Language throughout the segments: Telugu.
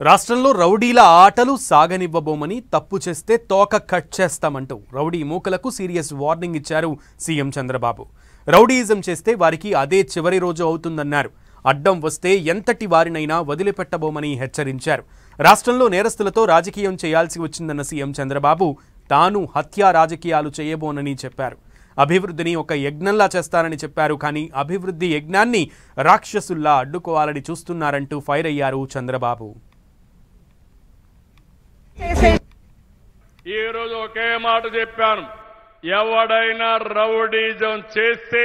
రాష్ట్రంలో రౌడీల ఆటలు సాగనివ్వబోమని తప్పు చేస్తే తోక కట్ చేస్తామంటూ రౌడీ మూకలకు సీరియస్ వార్నింగ్ ఇచ్చారు సీఎం చంద్రబాబు. రౌడీయిజం చేస్తే వారికి అదే చివరి రోజు అవుతుందన్నారు. అడ్డం వస్తే ఎంతటి వారినైనా వదిలిపెట్టబోమని హెచ్చరించారు. రాష్ట్రంలో నేరస్తులతో రాజకీయం చేయాల్సి వచ్చిందన్న సీఎం చంద్రబాబు తాను హత్యా రాజకీయాలు చేయబోనని చెప్పారు. అభివృద్ధిని ఒక యజ్ఞంలా చేస్తారని చెప్పారు. కానీ అభివృద్ధి యజ్ఞాన్ని రాక్షసుల్లా అడ్డుకోవాలని చూస్తున్నారంటూ ఫైర్ అయ్యారు చంద్రబాబు. ఈ రోజు ఒకే మాట చెప్పాను, ఎవడైనా రౌడీజం చేస్తే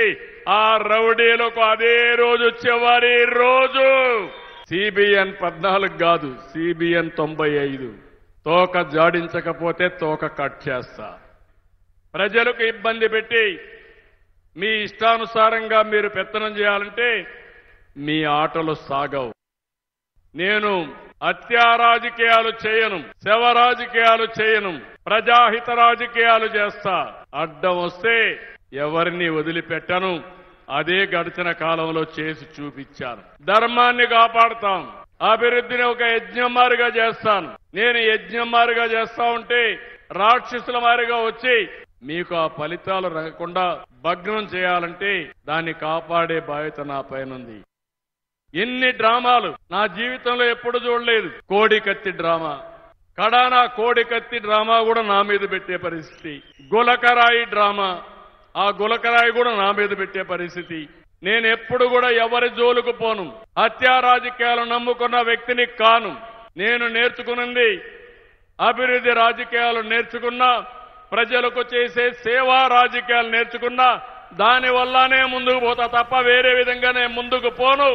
ఆ రౌడీలకు అదే రోజు చివరి రోజు. సిబిఎన్ 14 కాదు, సిబిఎన్ 95. తోక జాడించకపోతే తోక కట్ చేస్తా. ప్రజలకు ఇబ్బంది పెట్టి మీ ఇష్టానుసారంగా మీరు పెత్తనం చేయాలంటే మీ ఆటలు సాగవు. నేను హత్యా రాజకీయాలు చేయను, శవ రాజకీయాలు చేయను, ప్రజాహిత రాజకీయాలు చేస్తా. అడ్డం వస్తే ఎవరిని వదిలిపెట్టను. అదే గడిచిన కాలంలో చేసి చూపించాను. ధర్మాన్ని కాపాడుతాం, అభివృద్ధిని ఒక యజ్ఞం మారిగా చేస్తాను. నేను యజ్ఞం మారిగా చేస్తా ఉంటే రాక్షసుల మారిగా వచ్చి మీకు ఆ ఫలితాలు రాకుండా భగ్నం చేయాలంటే దాన్ని కాపాడే బాధ్యత నా పైనుంది. ఎన్ని డ్రామాలు నా జీవితంలో ఎప్పుడు చూడలేదు. కోడికత్తి డ్రామా, కడానా కోడికత్తి డ్రామా కూడా నా మీద పెట్టే పరిస్థితి. గులకరాయి డ్రామా, ఆ గులకరాయి కూడా నా మీద పెట్టే పరిస్థితి. నేను ఎప్పుడు కూడా ఎవరి జోలుకు పోను. హత్యా రాజకీయాలు నమ్ముకున్న వ్యక్తిని కాను. నేను నేర్చుకున్నది అభివృద్ధి రాజకీయాలు నేర్చుకున్నా, ప్రజలకు చేసే సేవా రాజకీయాలు నేర్చుకున్నా. దానివల్లనే ముందుకు పోతా తప్ప వేరే విధంగా నేను ముందుకు పోను.